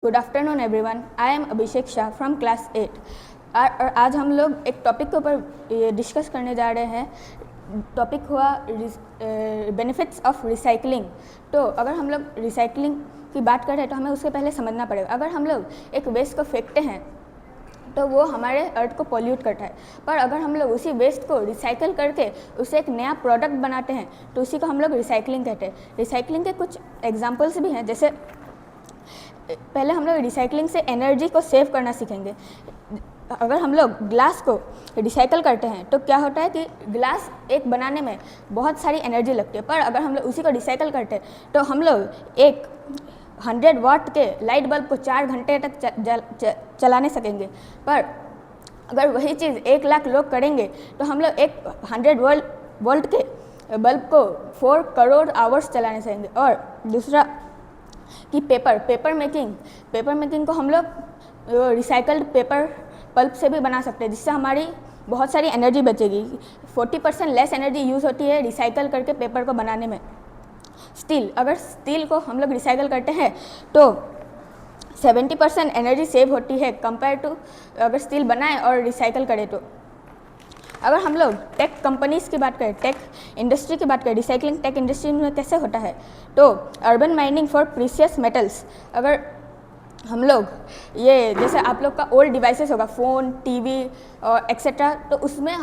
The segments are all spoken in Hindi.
Good afternoon everyone, I am Abhishek Shah from class 8। आज हम लोग एक टॉपिक के ऊपर डिस्कस करने जा रहे हैं। टॉपिक हुआ बेनिफिट्स ऑफ रिसाइकलिंग। तो अगर हम लोग रिसाइकलिंग की बात करें तो हमें उससे पहले समझना पड़ेगा। अगर हम लोग एक वेस्ट को फेंकते हैं तो वो हमारे अर्थ को पॉल्यूट करता है, पर अगर हम लोग उसी वेस्ट को रिसाइकल करके उसे एक नया प्रोडक्ट बनाते हैं तो उसी को हम लोग रिसाइकलिंग कहते हैं। रिसाइकलिंग के कुछ एग्जांपल्स भी हैं, जैसे पहले हम लोग रिसाइकलिंग से एनर्जी को सेव करना सीखेंगे। अगर हम लोग ग्लास को रिसाइकल करते हैं तो क्या होता है कि ग्लास एक बनाने में बहुत सारी एनर्जी लगती है, पर अगर हम लोग उसी को रिसाइकल करते हैं तो हम लोग एक 100 वाट के लाइट बल्ब को 4 घंटे तक चलाने सकेंगे। पर अगर वही चीज़ 1 लाख लोग करेंगे तो हम लोग एक 100 वोल्ट के बल्ब को 4 करोड़ आवर्स चलाने सकेंगे। और दूसरा कि पेपर मेकिंग को हम लोग रिसाइकल्ड पेपर पल्प से भी बना सकते हैं, जिससे हमारी बहुत सारी एनर्जी बचेगी। 40% लेस एनर्जी यूज़ होती है रिसाइकल करके पेपर को बनाने में। अगर स्टील को हम लोग रिसाइकल करते हैं तो 70% एनर्जी सेव होती है कंपेयर टू अगर स्टील बनाए और रिसाइकल करें तो। अगर हम लोग टेक कंपनीज़ की बात करें, टेक इंडस्ट्री की बात करें, रिसाइकलिंग टेक इंडस्ट्री में कैसे होता है, तो urban mining for precious metals. अगर हम लोग ये जैसे आप लोग का ओल्ड डिवाइसेस होगा, फ़ोन, टीवी और एक्सेट्रा, तो उसमें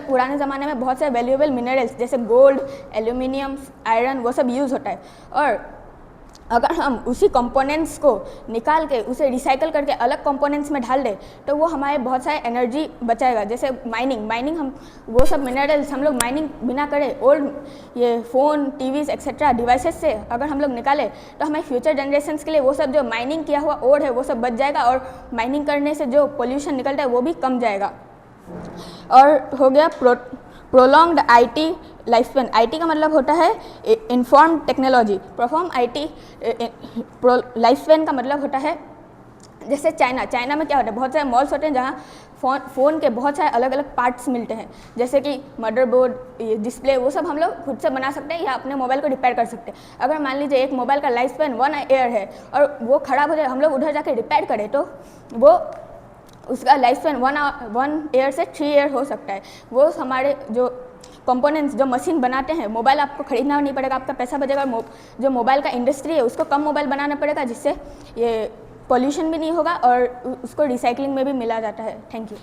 पुराने ज़माने में बहुत सारे वैल्यूएबल मिनरल्स जैसे गोल्ड, एल्यूमिनियम, आयरन वो सब यूज़ होता है। और अगर हम उसी कंपोनेंट्स को निकाल के उसे रिसाइकल करके अलग कंपोनेंट्स में डाल दें तो वो हमारे बहुत सारे एनर्जी बचाएगा। जैसे माइनिंग हम वो सब मिनरल्स हम लोग माइनिंग बिना करे ओल्ड ये फ़ोन, टीवीज़ एक्सेट्रा डिवाइसेस से अगर हम लोग निकालें तो हमें फ्यूचर जनरेशन्स के लिए वो सब जो माइनिंग किया हुआ ओर है वो सब बच जाएगा, और माइनिंग करने से जो पोल्यूशन निकलता है वो भी कम जाएगा। और हो गया prolonged IT life span. IT का मतलब होता है inform technology. Perform IT life span का मतलब होता है जैसे चाइना में क्या होता है, बहुत सारे मॉल्स होते हैं जहाँ फ़ोन के बहुत सारे अलग अलग पार्ट्स मिलते हैं, जैसे कि मदरबोर्ड, डिस्प्ले, वो सब हम लोग खुद से बना सकते हैं या अपने मोबाइल को रिपेयर कर सकते हैं। अगर मान लीजिए एक मोबाइल का लाइफ स्पैन 1 ईयर है और वो ख़राब हो जाए, हम लोग उधर जाके रिपेयर करें तो वो उसका लाइफ स्पैन 1 ईयर से 3 ईयर हो सकता है। वो हमारे जो कंपोनेंट्स जो मशीन बनाते हैं, मोबाइल आपको खरीदना नहीं पड़ेगा, आपका पैसा बचेगा। जो मोबाइल का इंडस्ट्री है उसको कम मोबाइल बनाना पड़ेगा, जिससे ये पॉल्यूशन भी नहीं होगा और उसको रिसाइकलिंग में भी मिला जाता है। Thank you.